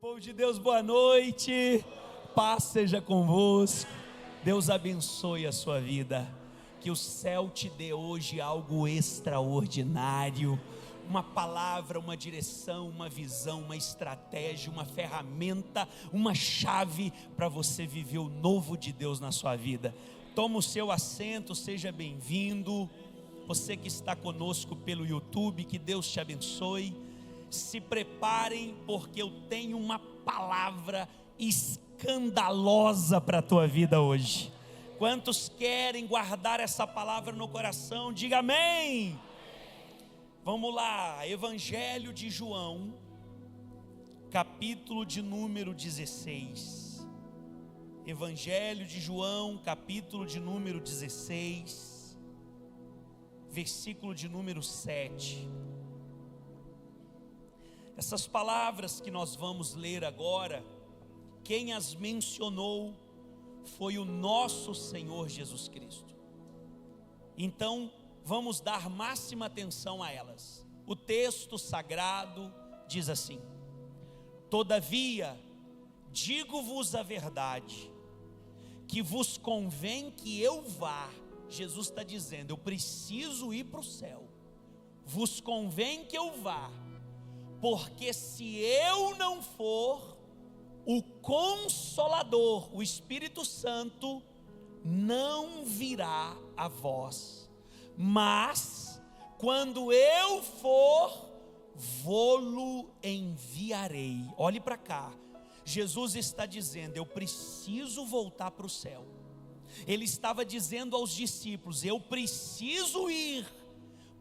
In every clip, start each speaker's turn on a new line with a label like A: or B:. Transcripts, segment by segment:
A: Povo de Deus, boa noite, paz seja convosco, Deus abençoe a sua vida, que o céu te dê hoje algo extraordinário, uma palavra, uma direção, uma visão, uma estratégia, uma ferramenta, uma chave para você viver o novo de Deus na sua vida. Toma o seu assento, seja bem-vindo, você que está conosco pelo YouTube, que Deus te abençoe. Se preparem, porque eu tenho uma palavra escandalosa para a tua vida hoje. Quantos querem guardar essa palavra no coração? Diga amém. Vamos lá, Evangelho de João, capítulo de número 16. Evangelho de João, capítulo de número 16, versículo de número 7. Essas palavras que nós vamos ler agora, quem as mencionou foi o nosso Senhor Jesus Cristo. Então, vamos dar máxima atenção a elas. O texto sagrado diz assim: todavia, digo-vos a verdade, que vos convém que eu vá. Jesus está dizendo, eu preciso ir para o céu, vos convém que eu vá, porque se eu não for, o Consolador, o Espírito Santo, não virá a vós, mas quando eu for, vô-lo enviarei. Olhe para cá, Jesus está dizendo, eu preciso voltar para o céu. Ele estava dizendo aos discípulos, eu preciso ir,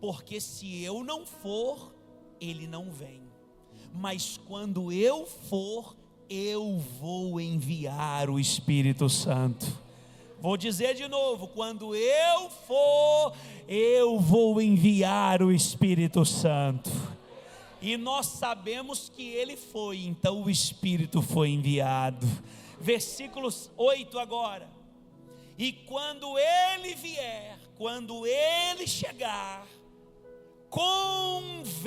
A: porque se eu não for, ele não vem. Mas quando eu for, eu vou enviar o Espírito Santo. Vou dizer de novo, quando eu for, eu vou enviar o Espírito Santo. E nós sabemos que ele foi, então o Espírito foi enviado. Versículos 8 agora. E quando ele vier, quando ele chegar, convencerá.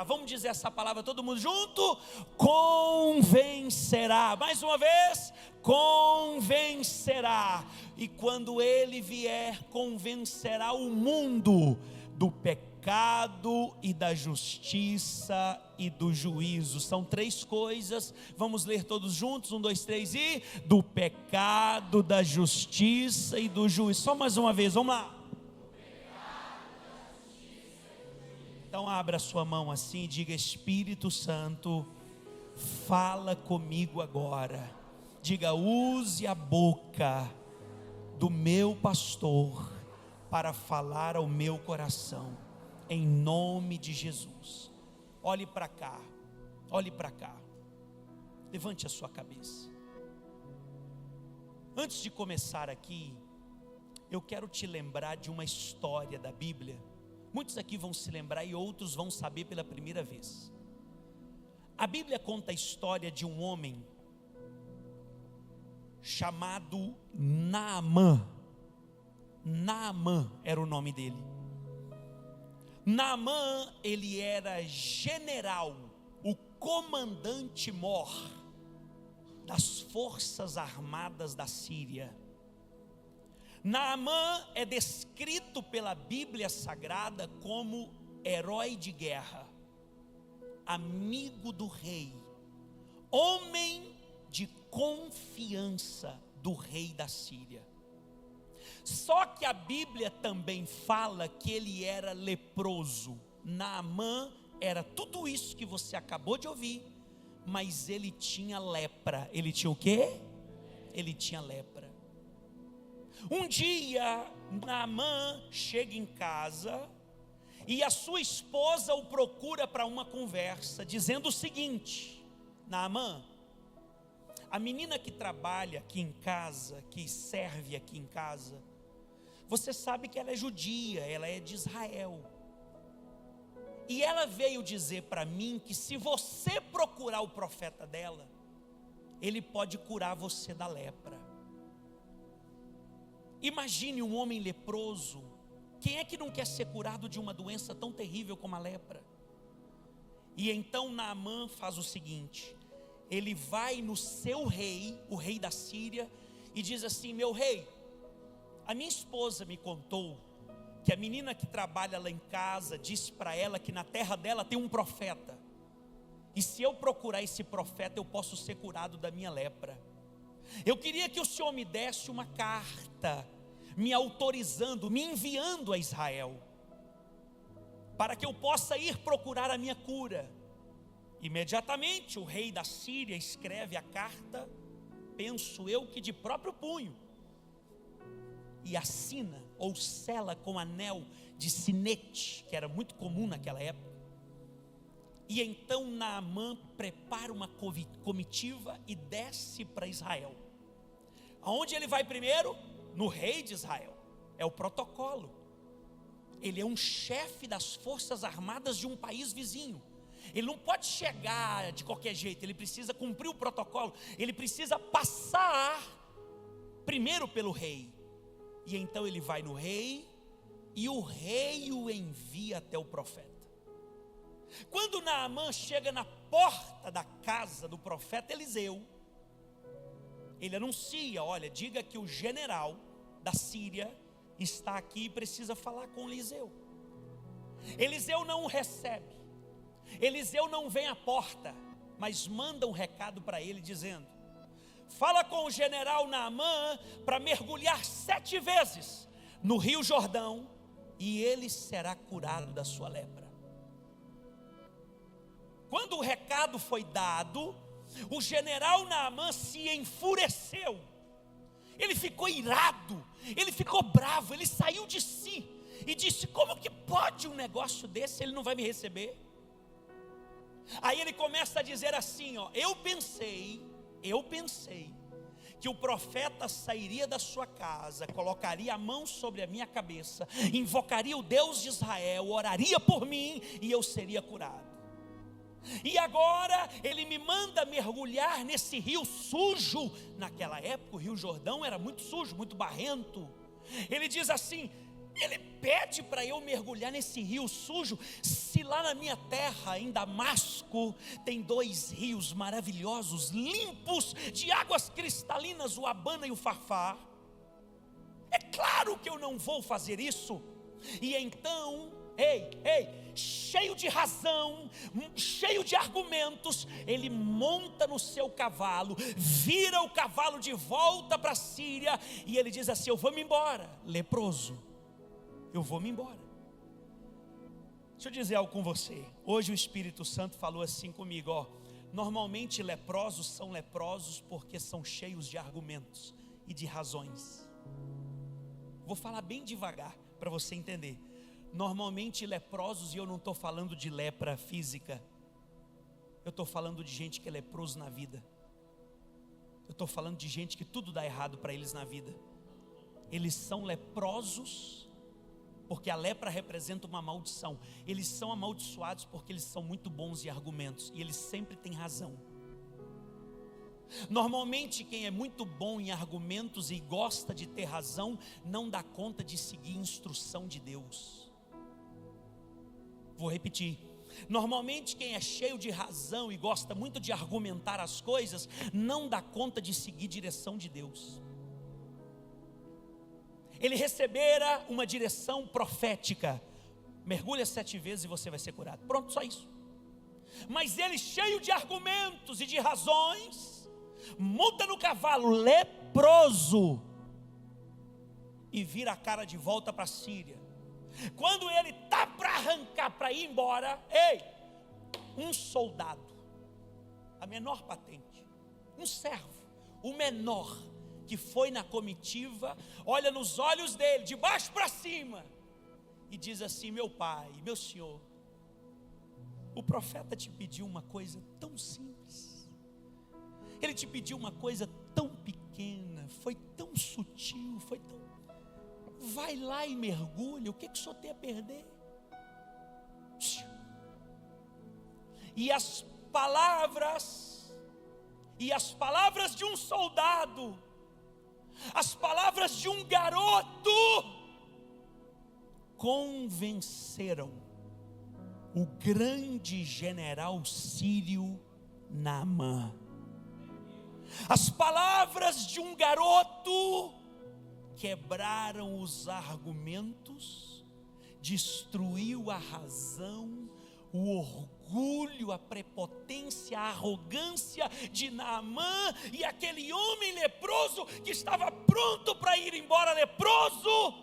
A: Vamos dizer essa palavra todo mundo junto? Convencerá. Mais uma vez, convencerá. E quando ele vier, convencerá o mundo do pecado e da justiça e do juízo. São três coisas. Vamos ler todos juntos, 1, 2, 3 e... do pecado, da justiça e do juízo. Só mais uma vez, vamos lá. Então abra sua mão assim e diga, Espírito Santo, fala comigo agora. Diga, use a boca do meu pastor para falar ao meu coração, em nome de Jesus. Olhe para cá, olhe para cá, levante a sua cabeça. Antes de começar aqui, eu quero te lembrar de uma história da Bíblia. Muitos aqui vão se lembrar e outros vão saber pela primeira vez. A Bíblia conta a história de um homem chamado Naamã. Naamã era o nome dele. Naamã, ele era general, o comandante-mor das forças armadas da Síria. Naamã é descrito pela Bíblia Sagrada como herói de guerra, amigo do rei, homem de confiança do rei da Síria. Só que a Bíblia também fala que ele era leproso. Naamã era tudo isso que você acabou de ouvir, mas ele tinha lepra. Ele tinha o quê? Ele tinha lepra. Um dia, Naamã chega em casa e a sua esposa o procura para uma conversa, dizendo o seguinte: Naamã, a menina que trabalha aqui em casa, que serve aqui em casa, você sabe que ela é judia, ela é de Israel. E ela veio dizer para mim que se você procurar o profeta dela, ele pode curar você da lepra. Imagine um homem leproso. Quem é que não quer ser curado de uma doença tão terrível como a lepra? E então Naamã faz o seguinte: ele vai no seu rei, o rei da Síria, e diz assim: meu rei, a minha esposa me contou que a menina que trabalha lá em casa disse para ela que na terra dela tem um profeta, e se eu procurar esse profeta eu posso ser curado da minha lepra. Eu queria que o Senhor me desse uma carta me autorizando, me enviando a Israel, para que eu possa ir procurar a minha cura. Imediatamente o rei da Síria escreve a carta, penso eu que de próprio punho, e assina ou sela com anel de sinete, que era muito comum naquela época. E então Naamã prepara uma comitiva e desce para Israel. Aonde ele vai primeiro? No rei de Israel. É o protocolo. Ele é um chefe das forças armadas de um país vizinho. Ele não pode chegar de qualquer jeito, ele precisa cumprir o protocolo, ele precisa passar primeiro pelo rei. E então ele vai no rei, e o rei o envia até o profeta. Quando Naamã chega na porta da casa do profeta Eliseu, ele anuncia: olha, diga que o general da Síria está aqui e precisa falar com Eliseu. Eliseu não o recebe, Eliseu não vem à porta, mas manda um recado para ele dizendo: fala com o general Naamã para mergulhar 7 vezes no rio Jordão, e ele será curado da sua lepra. Quando o recado foi dado, o general Naamã se enfureceu, ele ficou irado, ele ficou bravo, ele saiu de si e disse: como que pode um negócio desse, ele não vai me receber? Aí ele começa a dizer assim: ó, eu pensei que o profeta sairia da sua casa, colocaria a mão sobre a minha cabeça, invocaria o Deus de Israel, oraria por mim e eu seria curado. E agora ele me manda mergulhar nesse rio sujo. Naquela época o rio Jordão era muito sujo, muito barrento. Ele diz assim, ele pede para eu mergulhar nesse rio sujo, se lá na minha terra, em Damasco, tem 2 rios maravilhosos, limpos, de águas cristalinas, o Abana e o Farfar. É claro que eu não vou fazer isso. E então, cheio de razão, cheio de argumentos, ele monta no seu cavalo, vira o cavalo de volta para a Síria, e ele diz assim: eu vou me embora, leproso, eu vou me embora. Deixa eu dizer algo com você. Hoje o Espírito Santo falou assim comigo, ó. Normalmente leprosos são leprosos porque são cheios de argumentos e de razões. Vou falar bem devagar para você entender. Normalmente leprosos, e eu não estou falando de lepra física, eu estou falando de gente que é leproso na vida. Eu estou falando de gente que tudo dá errado para eles na vida. Eles são leprosos porque a lepra representa uma maldição. Eles são amaldiçoados porque eles são muito bons em argumentos, e eles sempre têm razão. Normalmente quem é muito bom em argumentos e gosta de ter razão, não dá conta de seguir a instrução de Deus. Vou repetir. Normalmente quem é cheio de razão e gosta muito de argumentar as coisas, não dá conta de seguir a direção de Deus. Ele recebera uma direção profética: mergulha 7 vezes e você vai ser curado. Pronto, só isso. Mas ele, cheio de argumentos e de razões, monta no cavalo leproso e vira a cara de volta para a Síria. Quando ele está para arrancar, para ir embora, um soldado, a menor patente, um servo, o menor, que foi na comitiva, olha nos olhos dele, de baixo para cima, e diz assim: meu pai, meu senhor, o profeta te pediu uma coisa tão simples, ele te pediu uma coisa tão pequena, foi tão sutil, foi tão... vai lá e mergulha, o que o senhor tem a perder? E as palavras de um soldado, as palavras de um garoto, convenceram o grande general sírio Naamã. As palavras de um garoto quebraram os argumentos, destruiu a razão, o orgulho, a prepotência, a arrogância de Naamã, e aquele homem leproso que estava pronto para ir embora leproso,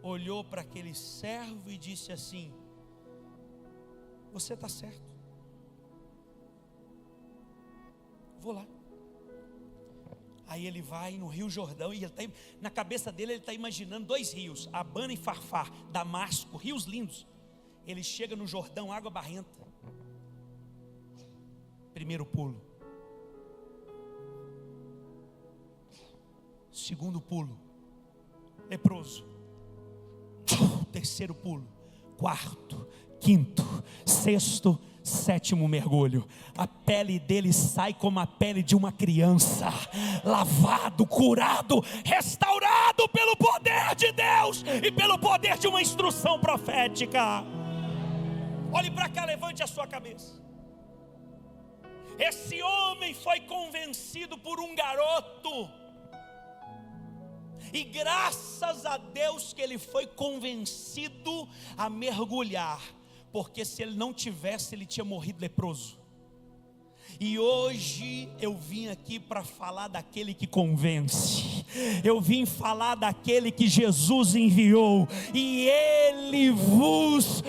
A: olhou para aquele servo e disse assim: você está certo, vou lá. Aí ele vai no Rio Jordão, e na cabeça dele ele está imaginando 2 rios, Abana e Farfar, Damasco, rios lindos. Ele chega no Jordão, água barrenta. Primeiro pulo. Segundo pulo, leproso. Terceiro pulo, quarto, quinto, sexto, sétimo mergulho. A pele dele sai como a pele de uma criança, lavado, curado, restaurado pelo poder de Deus e pelo poder de uma instrução profética. Olhe para cá, levante a sua cabeça. Esse homem foi convencido por um garoto, e graças a Deus que ele foi convencido a mergulhar, porque se ele não tivesse, ele tinha morrido leproso. E hoje eu vim aqui para falar daquele que convence. Eu vim falar daquele que Jesus enviou, e ele vos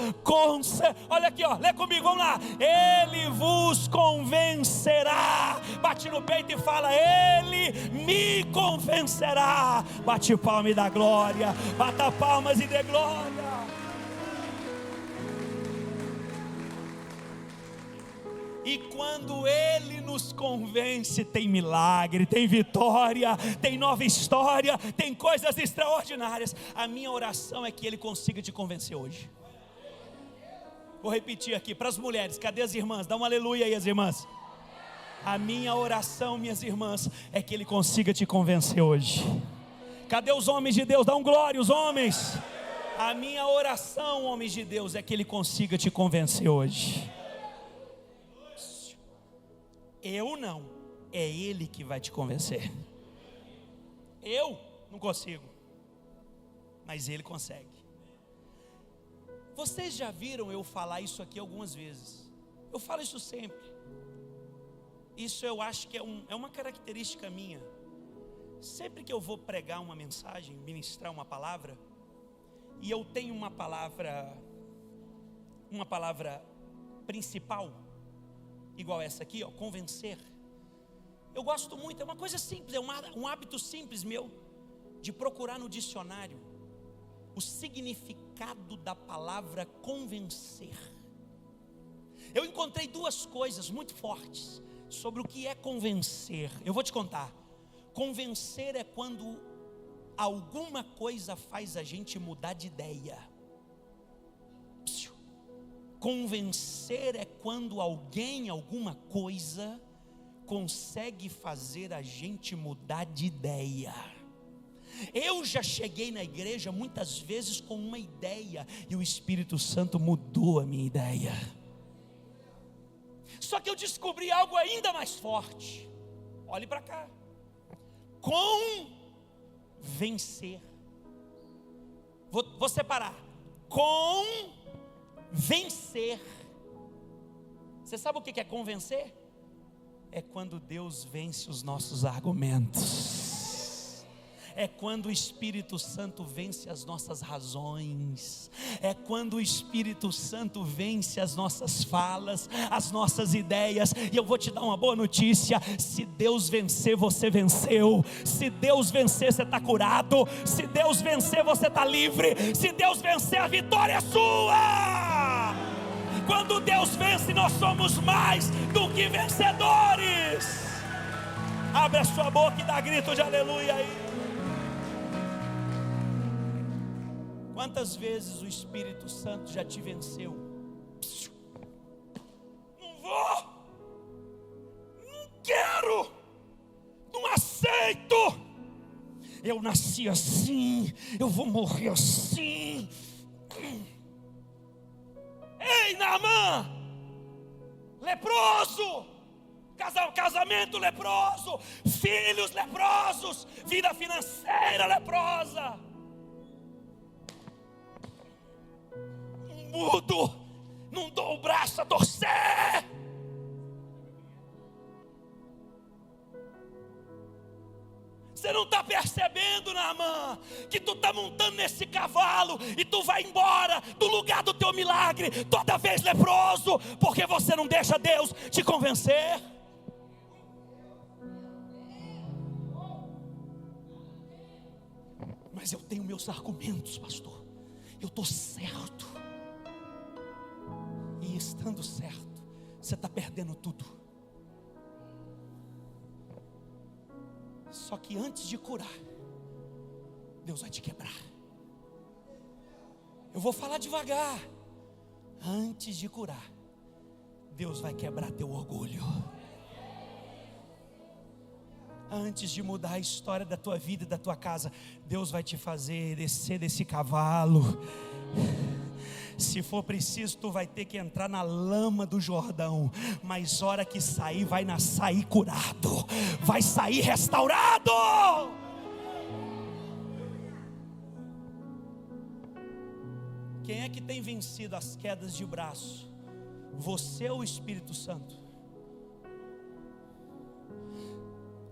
A: olha aqui, ó, lê comigo, vamos lá. Ele vos convencerá. Bate no peito e fala: ele me convencerá. Bate palma e dá glória. Bata palmas e dê glória. E quando Ele nos convence, tem milagre, tem vitória, tem nova história, tem coisas extraordinárias. A minha oração é que Ele consiga te convencer hoje. Vou repetir aqui para as mulheres, cadê as irmãs? Dá um aleluia aí, as irmãs. A minha oração, minhas irmãs, é que Ele consiga te convencer hoje. Cadê os homens de Deus? Dá um glória, os homens. A minha oração, homens de Deus, é que Ele consiga te convencer hoje. Eu não, é Ele que vai te convencer. Eu não consigo, mas Ele consegue. Vocês já viram eu falar isso aqui algumas vezes. Eu falo isso sempre. Isso eu acho que é uma característica minha. Sempre que eu vou pregar uma mensagem, ministrar uma palavra, e eu tenho uma palavra principal, igual essa aqui, ó, convencer. Eu gosto muito, é uma coisa simples, é um hábito simples meu, de procurar no dicionário o significado da palavra convencer. Eu encontrei 2 coisas muito fortes sobre o que é convencer. Eu vou te contar. Convencer é quando alguma coisa faz a gente mudar de ideia. Convencer é quando alguém, alguma coisa, consegue fazer a gente mudar de ideia. Eu já cheguei na igreja muitas vezes com uma ideia, e o Espírito Santo mudou a minha ideia. Só que eu descobri algo ainda mais forte. Olhe para cá. Convencer. Vou separar. Convencer. Você sabe o que é convencer? É quando Deus vence os nossos argumentos. É quando o Espírito Santo vence as nossas razões. É quando o Espírito Santo vence as nossas falas, as nossas ideias. E eu vou te dar uma boa notícia: se Deus vencer, você venceu. Se Deus vencer, você está curado. Se Deus vencer, você está livre. Se Deus vencer, a vitória é sua. Quando Deus vence, nós somos mais do que vencedores. Abre a sua boca e dá grito de aleluia aí. Quantas vezes o Espírito Santo já te venceu? Não vou, não quero, não aceito. Eu nasci assim, eu vou morrer assim. Ei, Naamã, leproso, casamento leproso, filhos leprosos, vida financeira leprosa. Mudo, não dou o braço a torcer. Você não está percebendo, Naamã, que tu está montando nesse cavalo e tu vai embora do lugar do teu milagre, toda vez leproso, porque você não deixa Deus te convencer? Mas eu tenho meus argumentos, pastor. Eu estou certo. E estando certo, você está perdendo tudo. Só que antes de curar, Deus vai te quebrar. Eu vou falar devagar. Antes de curar, Deus vai quebrar teu orgulho. Antes de mudar a história da tua vida e da tua casa, Deus vai te fazer descer desse cavalo. Se for preciso, tu vai ter que entrar na lama do Jordão, mas hora que sair, vai sair curado, vai sair restaurado. Quem é que tem vencido as quedas de braço? Você ou o Espírito Santo?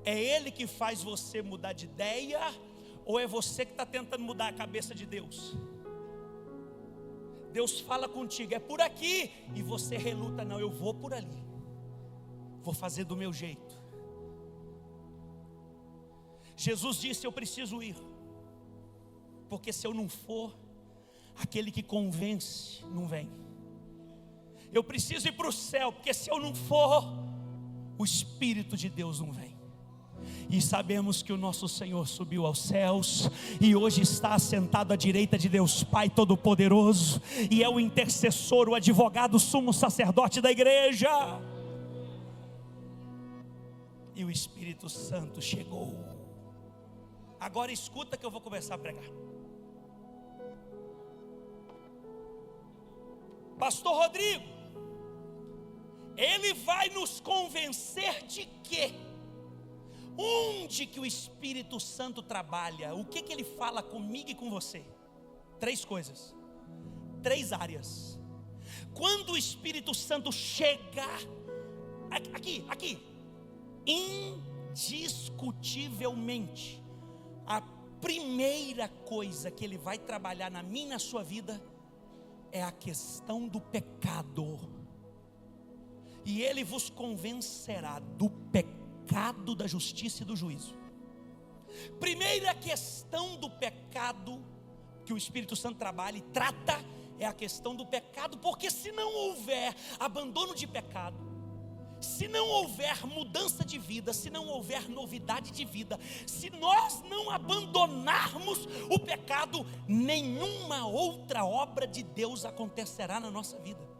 A: É Ele que faz você mudar de ideia, ou é você que está tentando mudar a cabeça de Deus? Deus fala contigo, é por aqui, e você reluta, não, eu vou por ali, vou fazer do meu jeito. Jesus disse, eu preciso ir, porque se eu não for, aquele que convence não vem. Eu preciso ir para o céu, porque se eu não for, o Espírito de Deus não vem. E sabemos que o nosso Senhor subiu aos céus e hoje está assentado à direita de Deus Pai Todo-Poderoso, e é o intercessor, o advogado, o sumo sacerdote da igreja. E o Espírito Santo chegou. Agora escuta que eu vou começar a pregar. Pastor Rodrigo, ele vai nos convencer de quê? Onde que o Espírito Santo trabalha? O que que ele fala comigo e com você? 3 coisas, 3 áreas. Quando o Espírito Santo chegar aqui, indiscutivelmente, a primeira coisa que ele vai trabalhar na minha e na sua vida é a questão do pecado. E ele vos convencerá do pecado, da justiça e do juízo. Primeira questão do pecado que o Espírito Santo trabalha e trata é a questão do pecado, porque se não houver abandono de pecado, se não houver mudança de vida, se não houver novidade de vida, se nós não abandonarmos o pecado, nenhuma outra obra de Deus acontecerá na nossa vida.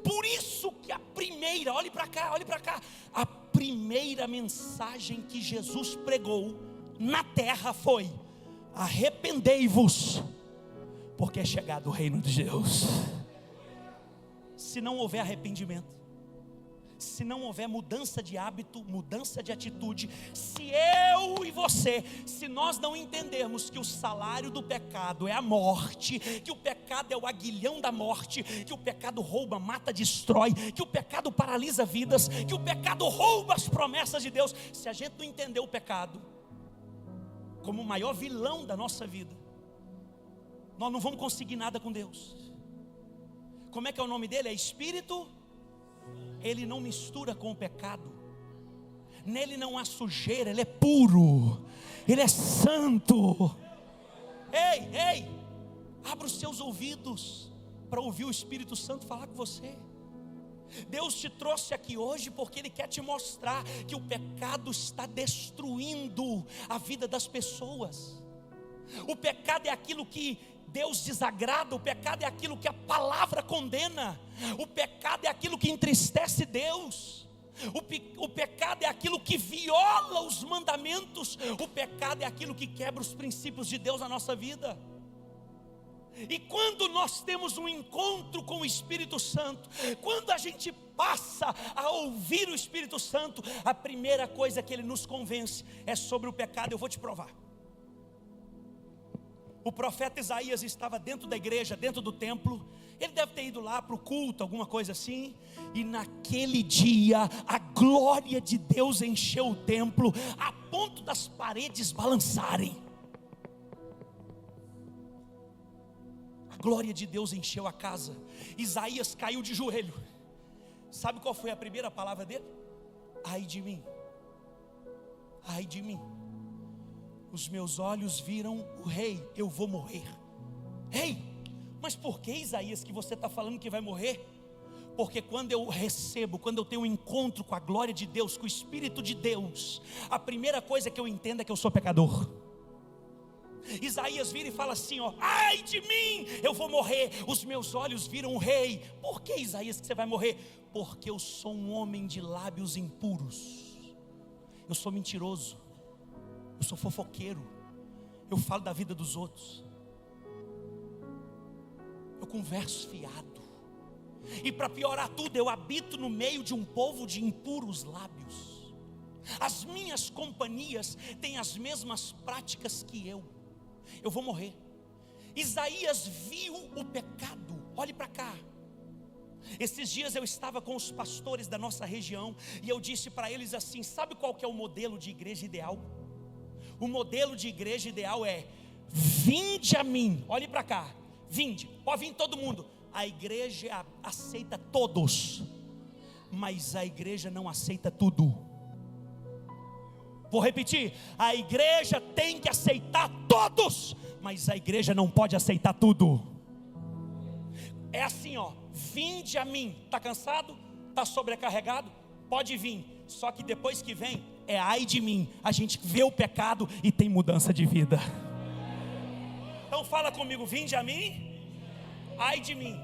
A: Por isso que a primeira, olhe para cá, a primeira mensagem que Jesus pregou na terra foi: arrependei-vos, porque é chegado o reino de Deus. Se não houver arrependimento, se não houver mudança de hábito, mudança de atitude, se eu e você, se nós não entendermos que o salário do pecado é a morte, que o pecado é o aguilhão da morte, que o pecado rouba, mata, destrói, que o pecado paralisa vidas, que o pecado rouba as promessas de Deus, se a gente não entender o pecado como o maior vilão da nossa vida, nós não vamos conseguir nada com Deus. Como é que é o nome dele? É Espírito. Ele não mistura com o pecado, nele não há sujeira, ele é puro, ele é santo. Ei, abra os seus ouvidos para ouvir o Espírito Santo falar com você. Deus te trouxe aqui hoje porque Ele quer te mostrar que o pecado está destruindo a vida das pessoas. O pecado é aquilo que Deus desagrada, o pecado é aquilo que a palavra condena, o pecado é aquilo que entristece Deus, o pecado é aquilo que viola os mandamentos, o pecado é aquilo que quebra os princípios de Deus na nossa vida. E quando nós temos um encontro com o Espírito Santo, quando a gente passa a ouvir o Espírito Santo, a primeira coisa que ele nos convence é sobre o pecado. Eu vou te provar. O profeta Isaías estava dentro da igreja, dentro do templo. Ele deve ter ido lá para o culto, alguma coisa assim. E naquele dia a glória de Deus encheu o templo, a ponto das paredes balançarem. A glória de Deus encheu a casa. Isaías caiu de joelho. Sabe qual foi a primeira palavra dele? Ai de mim, ai de mim. Os meus olhos viram o rei, eu vou morrer. Ei, mas por que, Isaías, que você está falando que vai morrer? Porque quando eu recebo, quando eu tenho um encontro com a glória de Deus, com o Espírito de Deus, a primeira coisa que eu entendo é que eu sou pecador. Isaías vira e fala assim, ó: ai de mim, eu vou morrer. Os meus olhos viram o rei. Por que, Isaías, que você vai morrer? Porque eu sou um homem de lábios impuros. Eu sou mentiroso, eu sou fofoqueiro, eu falo da vida dos outros, eu converso fiado. E para piorar tudo, eu habito no meio de um povo de impuros lábios. As minhas companhias têm as mesmas práticas que eu vou morrer. Isaías viu o pecado. Olhe para cá. Esses dias eu estava com os pastores da nossa região e eu disse para eles assim: sabe qual que é o modelo de igreja ideal? O modelo de igreja ideal é: vinde a mim. Olhe para cá, vinde, pode vir todo mundo. A igreja aceita todos, mas a igreja não aceita tudo. Vou repetir: a igreja tem que aceitar todos, mas a igreja não pode aceitar tudo. É assim, ó: vinde a mim. Está cansado? Está sobrecarregado? Pode vir. Só que depois que vem, é ai de mim. A gente vê o pecado e tem mudança de vida. Então fala comigo: vinde a mim, ai de mim.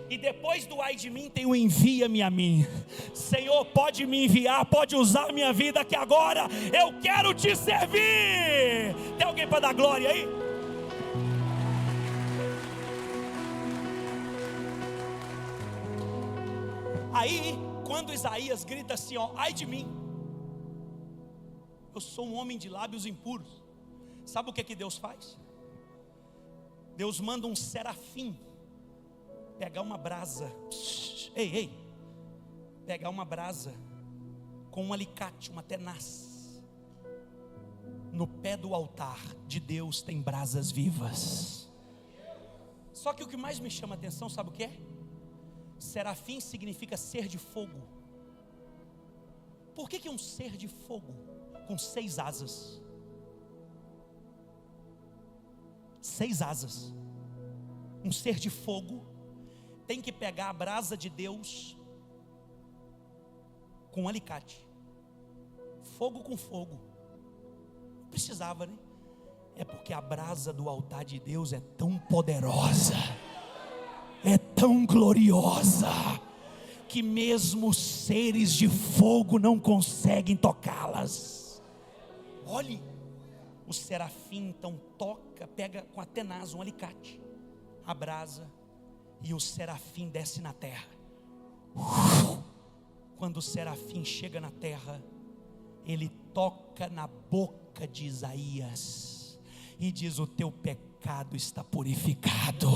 A: E depois do ai de mim tem o envia-me a mim. Senhor, pode me enviar, pode usar a minha vida, que agora eu quero te servir. Tem alguém para dar glória aí? Aí, quando Isaías grita assim, ó: ai de mim, eu sou um homem de lábios impuros. Sabe o que Deus faz? Deus manda um serafim pegar uma brasa. Ei, pegar uma brasa com um alicate, uma tenaz. No pé do altar de Deus tem brasas vivas. Só que o que mais me chama a atenção, sabe o que é? Serafim significa ser de fogo. Por que um ser de fogo com 6 asas? 6 asas. Um ser de fogo tem que pegar a brasa de Deus com um alicate. Fogo com fogo. Não precisava, né? É porque a brasa do altar de Deus é tão poderosa, é tão gloriosa, que mesmo seres de fogo não conseguem tocá-las. Olhe, o serafim então toca, pega com a tenaz, um alicate, a brasa, e o serafim desce na terra. Quando o serafim chega na terra, ele toca na boca de Isaías e diz: o teu pecado está purificado.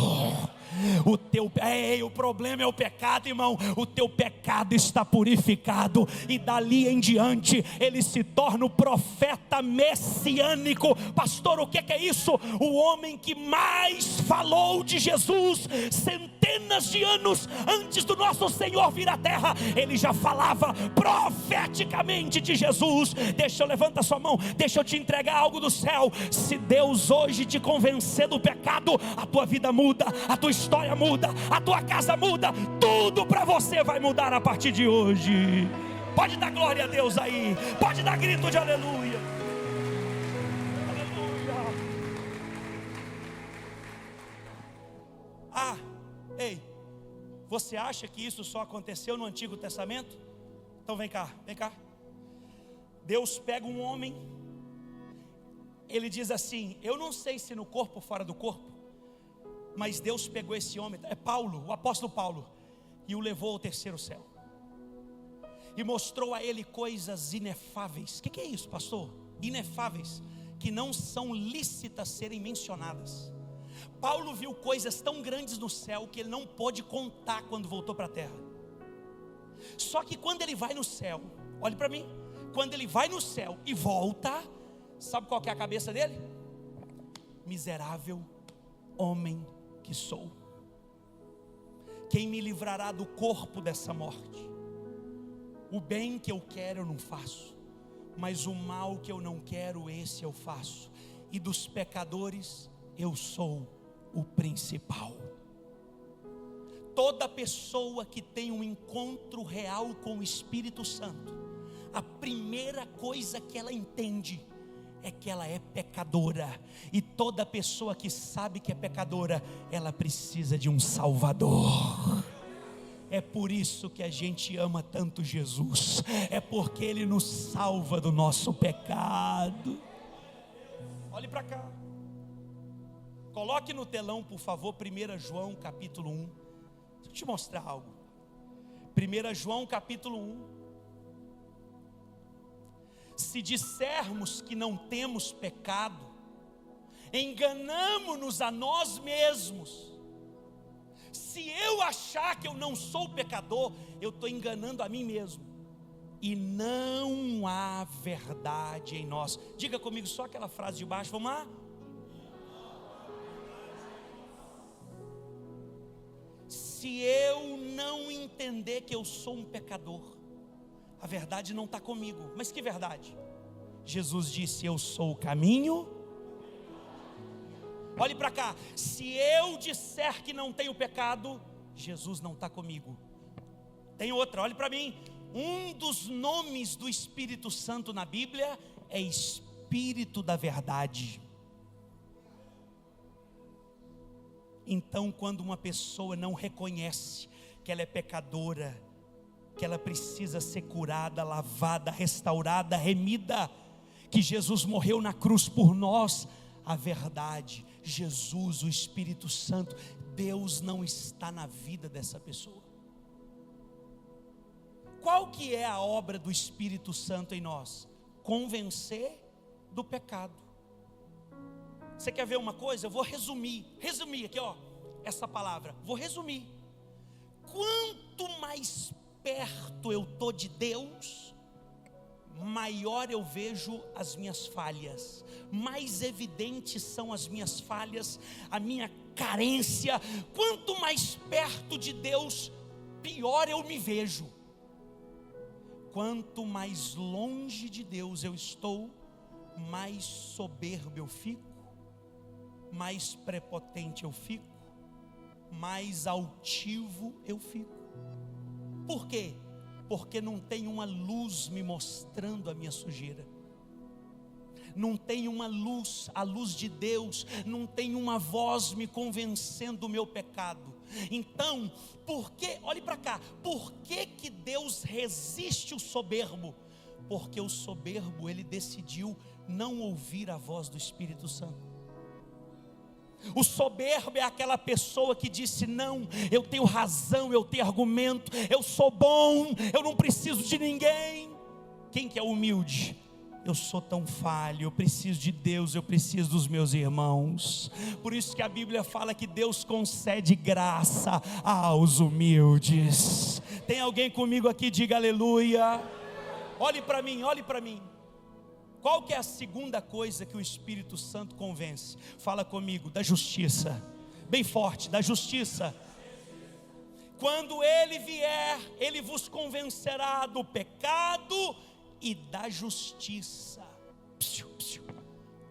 A: O problema é o pecado, irmão. O teu pecado está purificado. E dali em diante ele se torna o profeta messiânico. Pastor, o que é isso? O homem que mais falou de Jesus centenas de anos antes do nosso Senhor vir à terra. Ele já falava profeticamente de Jesus. Levanta sua mão, deixa eu te entregar algo do céu. Se Deus hoje te convencer do pecado, a tua vida muda, a tua história muda, a tua casa muda, tudo para você vai mudar a partir de hoje. Pode dar glória a Deus aí, pode dar grito de aleluia. Aleluia. Ei, você acha que isso só aconteceu no Antigo Testamento? Então vem cá. Deus pega um homem, ele diz assim: eu não sei se no corpo ou fora do corpo, mas Deus pegou esse homem, é Paulo, o apóstolo Paulo, e o levou ao terceiro céu. e mostrou a ele coisas inefáveis. O que é isso, pastor? Inefáveis, que não são lícitas serem mencionadas. Paulo viu coisas tão grandes no céu que ele não pôde contar quando voltou para a terra. Só que quando ele vai no céu, olhe para mim, quando ele vai no céu e volta, sabe qual que é a cabeça dele? Miserável homem que sou, quem me livrará do corpo dessa morte? O bem que eu quero eu não faço, mas o mal que eu não quero, esse eu faço. E dos pecadores eu sou o principal. Toda pessoa que tem um encontro real com o Espírito Santo, a primeira coisa que ela entende é que ela é pecadora. E toda pessoa que sabe que é pecadora, ela precisa de um Salvador. É por isso que a gente ama tanto Jesus, é porque Ele nos salva do nosso pecado. Olhe para cá, coloque no telão, por favor, 1 João capítulo 1. Deixa eu te mostrar algo. 1 João capítulo 1. Se dissermos que não temos pecado, enganamo-nos a nós mesmos. Se eu achar que eu não sou pecador, eu estou enganando a mim mesmo, e não há verdade em nós. Diga comigo só aquela frase de baixo, vamos lá? Se eu não entender que eu sou um pecador, a verdade não está comigo. Mas que verdade? Jesus disse: eu sou o caminho. Olhe para cá, se eu disser que não tenho pecado, Jesus não está comigo. Tem outra, olhe para mim. Um dos nomes do Espírito Santo na Bíblia é Espírito da Verdade. Então, quando uma pessoa não reconhece que ela é pecadora, que ela precisa ser curada, lavada, restaurada, remida, que Jesus morreu na cruz por nós, a verdade, Jesus, o Espírito Santo, Deus não está na vida dessa pessoa. Qual que é a obra do Espírito Santo em nós? Convencer do pecado. Você quer ver uma coisa? Eu vou resumir aqui, ó, essa palavra, vou resumir. Quanto mais perto eu estou de Deus, maior eu vejo as minhas falhas, mais evidentes são as minhas falhas, a minha carência. Quanto mais perto de Deus, pior eu me vejo. Quanto mais longe de Deus eu estou, mais soberbo eu fico, mais prepotente eu fico, mais altivo eu fico. Por quê? Porque não tem uma luz me mostrando a minha sujeira, não tem uma luz, a luz de Deus, não tem uma voz me convencendo do meu pecado. Então, por que, olhe para cá, por que Deus resiste o soberbo? Porque o soberbo, ele decidiu não ouvir a voz do Espírito Santo. O soberbo é aquela pessoa que disse: não, eu tenho razão, eu tenho argumento, eu sou bom, eu não preciso de ninguém. Quem que é humilde? Eu sou tão falho, eu preciso de Deus, eu preciso dos meus irmãos. Por isso que a Bíblia fala que Deus concede graça aos humildes. Tem alguém comigo aqui? Diga aleluia. Olhe para mim, olhe para mim. Qual que é a segunda coisa que o Espírito Santo convence? Fala comigo, da justiça. Bem forte, da justiça. Quando Ele vier, Ele vos convencerá do pecado e da justiça.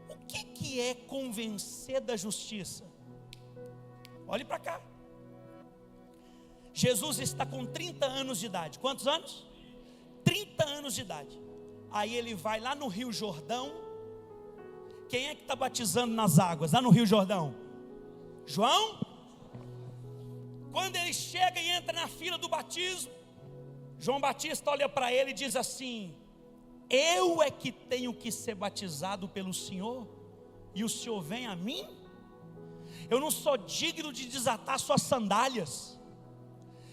A: O que é convencer da justiça? Olhe para cá. Jesus está com 30 anos de idade. Quantos anos? 30 anos de idade. Aí ele vai lá no Rio Jordão. Quem é que está batizando nas águas lá no Rio Jordão? João? Quando ele chega e entra na fila do batismo, João Batista olha para ele e diz assim: eu é que tenho que ser batizado pelo Senhor, e o Senhor vem a mim? Eu não sou digno de desatar suas sandálias.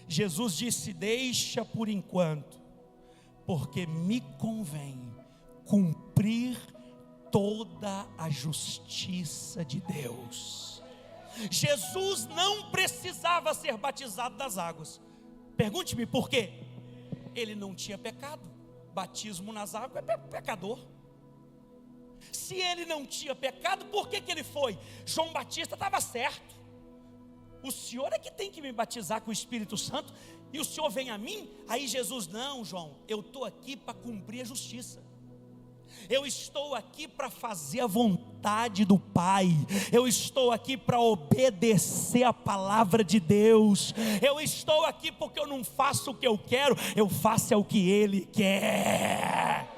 A: Jesus disse: deixa por enquanto, porque me convém cumprir toda a justiça de Deus. Jesus não precisava ser batizado das águas. Pergunte-me por quê? Ele não tinha pecado. Batismo nas águas é pecador. Se ele não tinha pecado, por que ele foi? João Batista estava certo. O Senhor é que tem que me batizar com o Espírito Santo, e o Senhor vem a mim. Aí Jesus: não, João, eu estou aqui para cumprir a justiça. Eu estou aqui para fazer a vontade do Pai. Eu estou aqui para obedecer a palavra de Deus. Eu estou aqui porque eu não faço o que eu quero, eu faço o que Ele quer.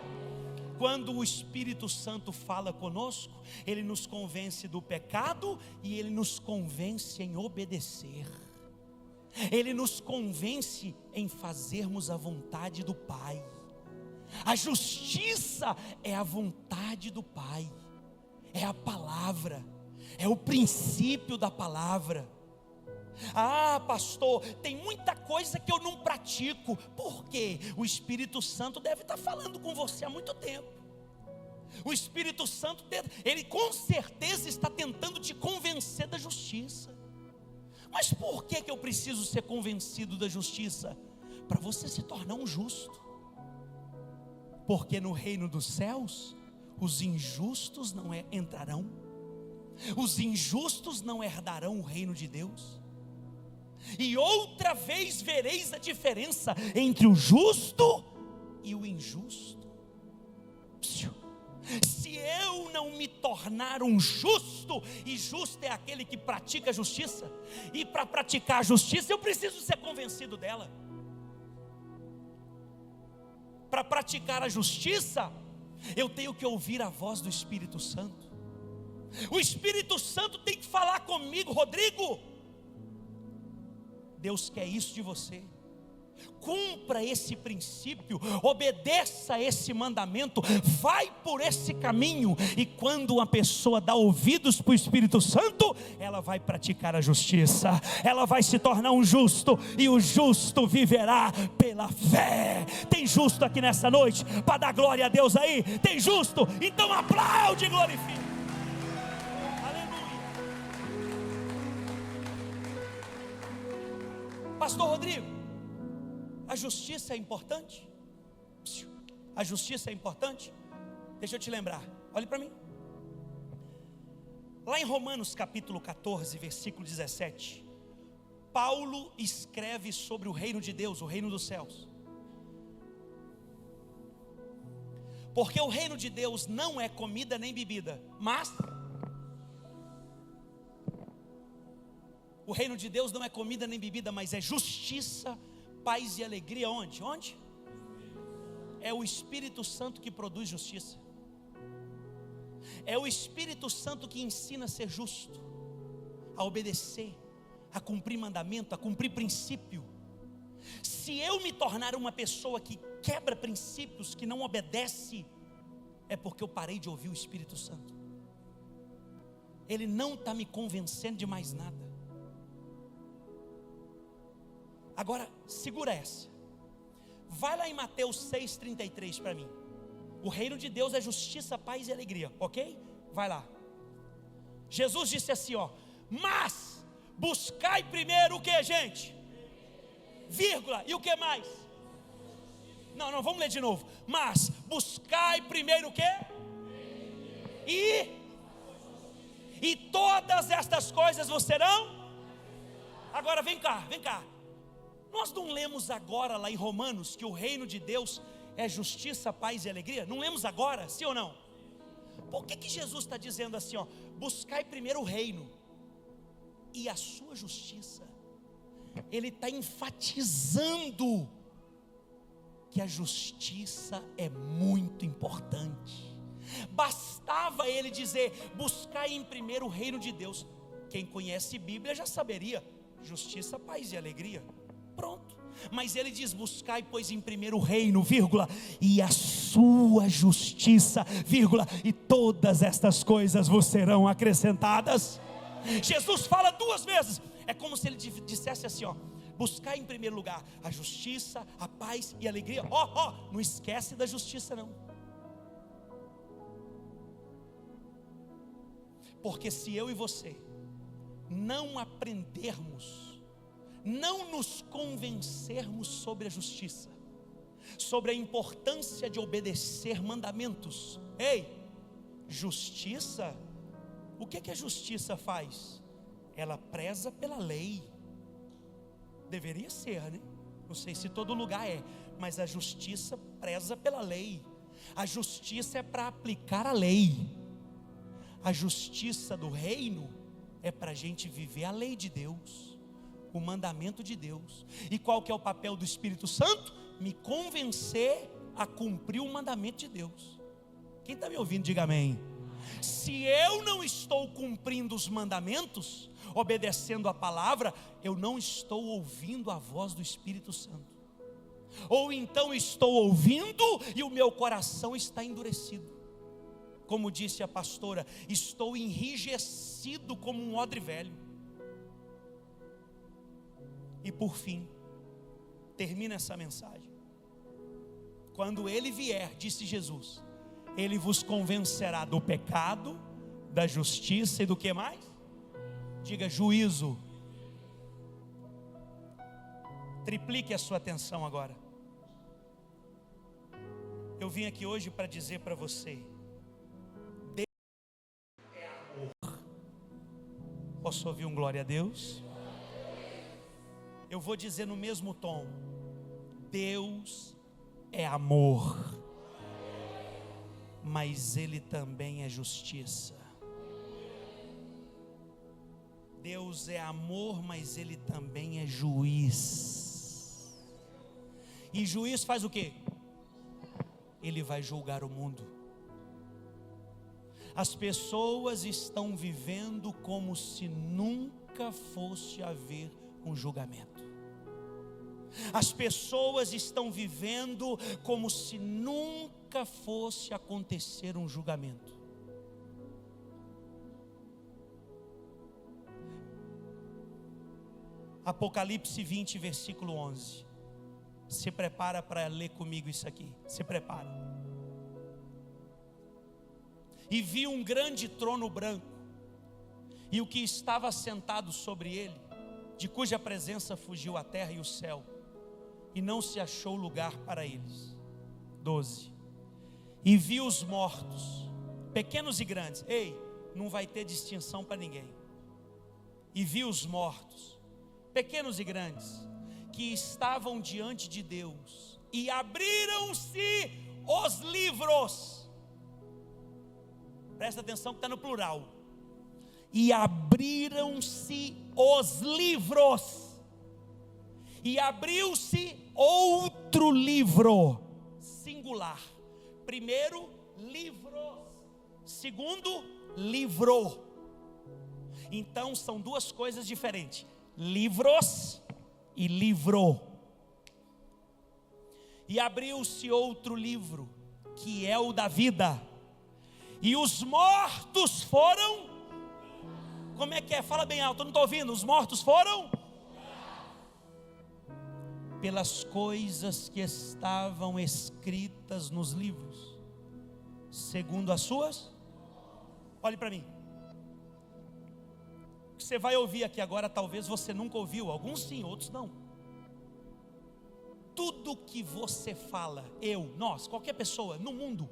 A: Quando o Espírito Santo fala conosco, Ele nos convence do pecado e Ele nos convence em obedecer. Ele nos convence em fazermos a vontade do Pai. A justiça é a vontade do Pai, é a palavra, é o princípio da palavra. Ah, pastor, tem muita coisa que eu não pratico. Por quê? O Espírito Santo deve estar falando com você há muito tempo. O Espírito Santo, ele com certeza está tentando te convencer da justiça. Mas por que eu preciso ser convencido da justiça? Para você se tornar um justo. Porque no reino dos céus, os injustos não entrarão. Os injustos não herdarão o reino de Deus. E outra vez vereis a diferença entre o justo e o injusto. Se eu não me tornar um justo, e justo é aquele que pratica a justiça, e para praticar a justiça eu preciso ser convencido dela. Para praticar a justiça, eu tenho que ouvir a voz do Espírito Santo. O Espírito Santo tem que falar comigo: Rodrigo, Deus quer isso de você. Cumpra esse princípio, obedeça esse mandamento, vai por esse caminho. E quando uma pessoa dá ouvidos para o Espírito Santo, ela vai praticar a justiça, ela vai se tornar um justo, e o justo viverá pela fé. Tem justo aqui nessa noite para dar glória a Deus aí? Tem justo? Então aplaude e glorifique. Aleluia. Pastor Rodrigo, a justiça é importante? A justiça é importante? Deixa eu te lembrar, olhe para mim. Lá em Romanos capítulo 14, versículo 17, Paulo escreve sobre o reino de Deus, o reino dos céus. Porque o reino de Deus não é comida nem bebida, mas o reino de Deus não é comida nem bebida, mas é justiça, paz e alegria. Onde? Onde? É o Espírito Santo que produz justiça. É o Espírito Santo que ensina a ser justo, a obedecer, a cumprir mandamento, a cumprir princípio. Se eu me tornar uma pessoa que quebra princípios, que não obedece, é porque eu parei de ouvir o Espírito Santo. Ele não está me convencendo de mais nada. Agora, segura essa. Vai lá em Mateus 6,33 para mim. O reino de Deus é justiça, paz e alegria, ok? Vai lá. Jesus disse assim, ó: mas buscai primeiro o que, gente? Vírgula, e o que mais? Não, vamos ler de novo. Mas buscai primeiro o que? E todas estas coisas vos serão. Agora vem cá. Nós não lemos agora lá em Romanos que o reino de Deus é justiça, paz e alegria? Não lemos agora, sim ou não? Por que Jesus está dizendo assim, ó: buscai primeiro o reino e a sua justiça? Ele está enfatizando que a justiça é muito importante. Bastava ele dizer: buscai em primeiro o reino de Deus. Quem conhece Bíblia já saberia: justiça, paz e alegria. Pronto. Mas ele diz: buscai pois em primeiro o reino, vírgula, e a sua justiça, vírgula, e todas estas coisas vos serão acrescentadas. Jesus fala duas vezes. É como se ele dissesse assim, ó: Buscar em primeiro lugar a justiça, a paz e a alegria. Não esquece da justiça não. Porque se eu e você não aprendermos, não nos convencermos sobre a justiça, sobre a importância de obedecer mandamentos. Justiça, o que a justiça faz? Ela preza pela lei. Deveria ser, né? Não sei se todo lugar é, mas a justiça preza pela lei. A justiça é para aplicar a lei. A justiça do reino é para a gente viver a lei de Deus, o mandamento de Deus. E qual que é o papel do Espírito Santo? Me convencer a cumprir o mandamento de Deus. Quem está me ouvindo, diga amém. Se eu não estou cumprindo os mandamentos, obedecendo a palavra, eu não estou ouvindo a voz do Espírito Santo. Ou então estou ouvindo e o meu coração está endurecido. Como disse a pastora, estou enrijecido como um odre velho. E por fim, termina essa mensagem. Quando ele vier, disse Jesus, ele vos convencerá do pecado, da justiça e do que mais? Diga juízo. Triplique a sua atenção agora. Eu vim aqui hoje para dizer para você, Deus é amor. Posso ouvir um glória a Deus? Eu vou dizer no mesmo tom, Deus é amor, mas Ele também é justiça. Deus é amor, mas Ele também é juiz. E juiz faz o quê? Ele vai julgar o mundo. As pessoas estão vivendo como se nunca fosse haver um julgamento. As pessoas estão vivendo como se nunca fosse acontecer um julgamento. Apocalipse 20, versículo 11. Se prepara para ler comigo isso aqui. Se prepara. E vi um grande trono branco, e o que estava sentado sobre ele, de cuja presença fugiu a terra e o céu, e não se achou lugar para eles. 12. E vi os mortos, pequenos e grandes. Não vai ter distinção para ninguém. E vi os mortos, pequenos e grandes, que estavam diante de Deus, e abriram-se os livros. Presta atenção que está no plural. E abriram-se os livros, e abriu-se outro livro, singular. Primeiro, livros. Segundo, livro. Então são duas coisas diferentes: livros e livro. E abriu-se outro livro, que é o da vida, e os mortos foram. Como é que é? Fala bem alto, eu não estou ouvindo. Os mortos foram pelas coisas que estavam escritas nos livros, segundo as suas. Olhe para mim. O que você vai ouvir aqui agora, talvez você nunca ouviu. Alguns sim, outros não. Tudo que você fala, eu, nós, qualquer pessoa no mundo,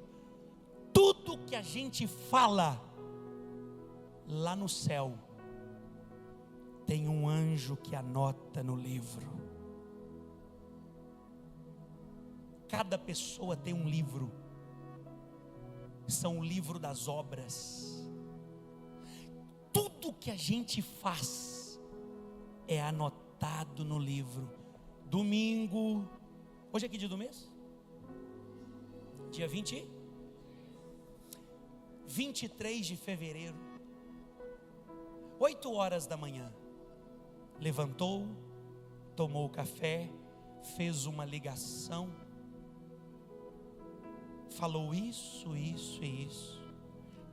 A: tudo que a gente fala, lá no céu tem um anjo que anota no livro. Cada pessoa tem um livro. São o livro das obras. Tudo que a gente faz é anotado no livro. Domingo, hoje é que dia do mês? Dia 23 de fevereiro, 8 horas da manhã, levantou, tomou café, fez uma ligação, falou isso e isso.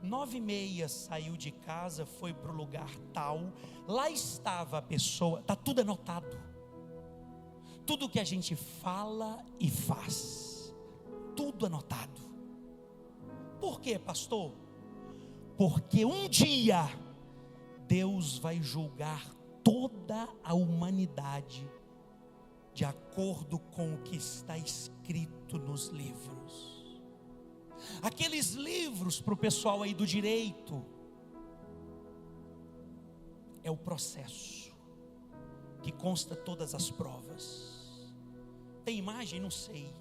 A: 9h30 saiu de casa, foi para o lugar tal, lá estava a pessoa, está tudo anotado. tudo que a gente fala e faz, tudo anotado. Por quê, pastor? Porque um dia Deus vai julgar toda a humanidade de acordo com o que está escrito nos livros. Aqueles livros para o pessoal aí do direito é o processo que consta todas as provas. Tem imagem? Não sei.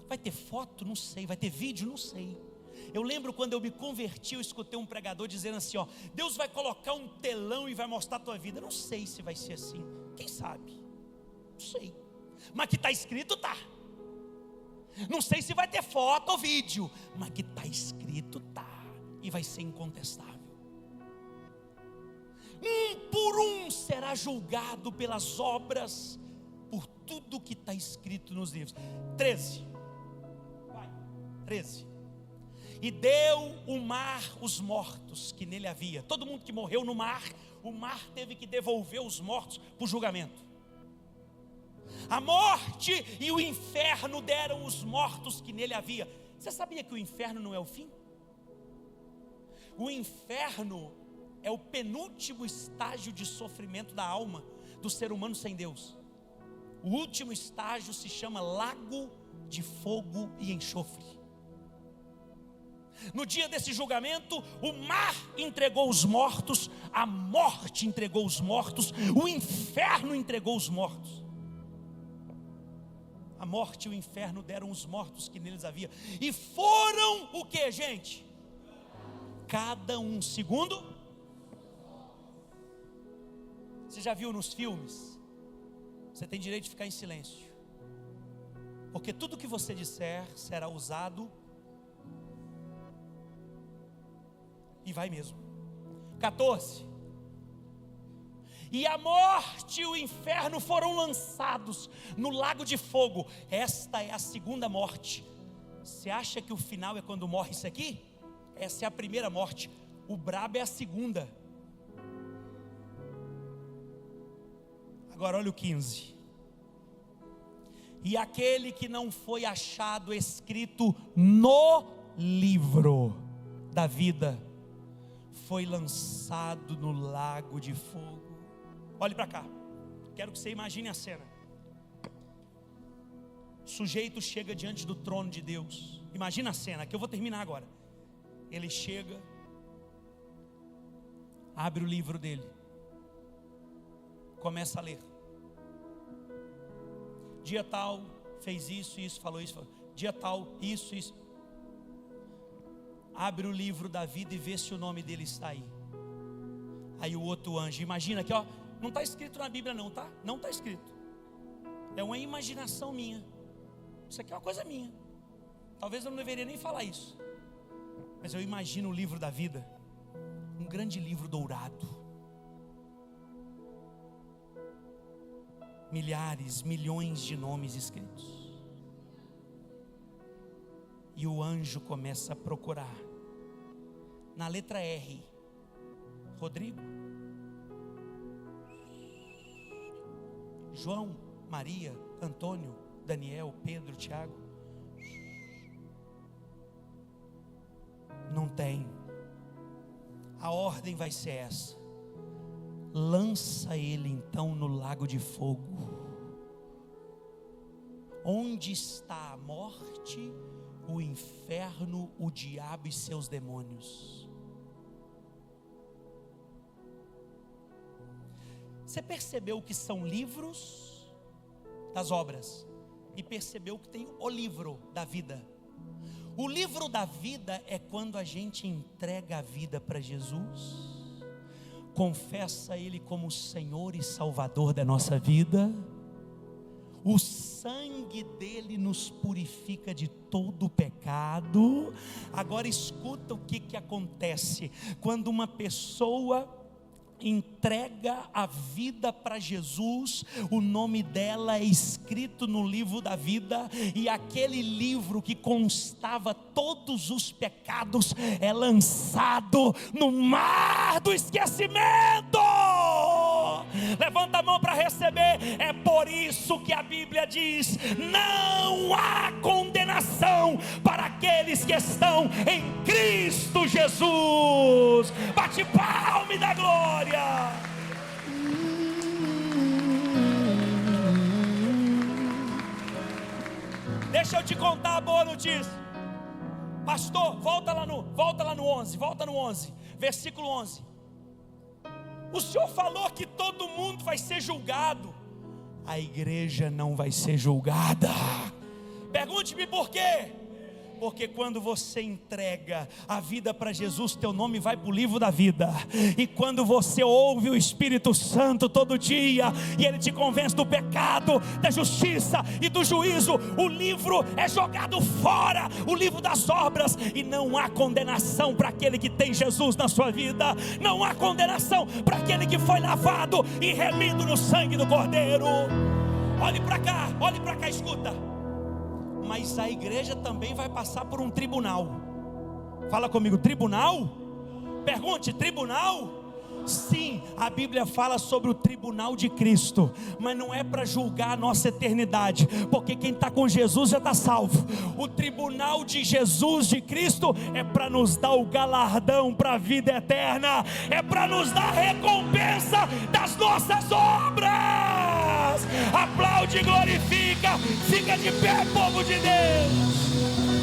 A: Vai ter foto? Não sei. Vai ter vídeo? Não sei. Eu lembro quando eu me converti, eu escutei um pregador dizendo assim, ó, Deus vai colocar um telão e vai mostrar a tua vida. Não sei se vai ser assim, quem sabe? Não sei, mas que está escrito, está. Não sei se vai ter foto ou vídeo, mas que está escrito, está. E vai ser incontestável. Um por um será julgado pelas obras, por tudo que está escrito nos livros. 13. 13. E deu o mar os mortos que nele havia. Todo mundo que morreu no mar, o mar teve que devolver os mortos para o julgamento. A morte e o inferno deram os mortos que nele havia. Você sabia que o inferno não é o fim? O inferno é o penúltimo estágio de sofrimento da alma do ser humano sem Deus. O último estágio se chama lago de fogo e enxofre. No dia desse julgamento, o mar entregou os mortos, a morte entregou os mortos, o inferno entregou os mortos. A morte e o inferno deram os mortos que neles havia. E foram o que, gente? Cada um segundo. Você já viu nos filmes? Você tem direito de ficar em silêncio, porque tudo que você disser será usado. E vai mesmo. 14. E a morte e o inferno foram lançados no lago de fogo. Esta é a segunda morte. Você acha que o final é quando morre isso aqui? Essa é a primeira morte. O brabo é a segunda. Agora olha o 15. E aquele que não foi achado escrito no livro da vida foi lançado no lago de fogo. Olhe para cá, quero que você imagine a cena. O sujeito chega diante do trono de Deus. Imagina a cena, que eu vou terminar agora. Ele chega, abre o livro dele, começa a ler. Dia tal, fez isso, isso, falou isso, falou. Dia tal, isso, isso. Abre o livro da vida e vê se o nome dele está aí. Aí o outro anjo, imagina aqui, ó, não está escrito na Bíblia não, tá? Não está escrito. É uma imaginação minha. Isso aqui é uma coisa minha. Talvez eu não deveria nem falar isso, mas eu imagino o livro da vida, um grande livro dourado, milhares, milhões de nomes escritos. E o anjo começa a procurar. Na letra R, Rodrigo, João, Maria, Antônio, Daniel, Pedro, Tiago. Não tem. A ordem vai ser essa: lança ele então no lago de fogo. Onde está a morte, o inferno, o diabo e seus demônios? Você percebeu que são livros das obras e percebeu que tem o livro da vida. O livro da vida é quando a gente entrega a vida para Jesus, confessa Ele como Senhor e Salvador da nossa vida. O sangue dele nos purifica de todo o pecado. Agora escuta o que acontece quando uma pessoa entrega a vida para Jesus. O nome dela é escrito no livro da vida, e aquele livro que constava todos os pecados é lançado no mar do esquecimento. Levanta a mão para receber. É por isso que a Bíblia diz: não há condenação para aqueles que estão em Cristo Jesus. Bate palma e dá glória. Deixa eu te contar a boa notícia. Pastor, volta lá no 11, versículo 11. O Senhor falou que todo mundo vai ser julgado. A igreja não vai ser julgada. Pergunte-me por quê? Porque quando você entrega a vida para Jesus, teu nome vai para o livro da vida. E quando você ouve o Espírito Santo todo dia, e Ele te convence do pecado, da justiça e do juízo, o livro é jogado fora, o livro das obras. E não há condenação para aquele que tem Jesus na sua vida. Não há condenação para aquele que foi lavado e remido no sangue do Cordeiro. Olhe para cá, escuta. Mas a igreja também vai passar por um tribunal. Fala comigo, tribunal? Pergunte, tribunal? Sim, a Bíblia fala sobre o tribunal de Cristo, mas não é para julgar a nossa eternidade, porque quem está com Jesus já está salvo. O tribunal de Jesus, de Cristo, é para nos dar o galardão para a vida eterna, é para nos dar a recompensa das nossas obras. Aplaude e glorifica, fica de pé, povo de Deus.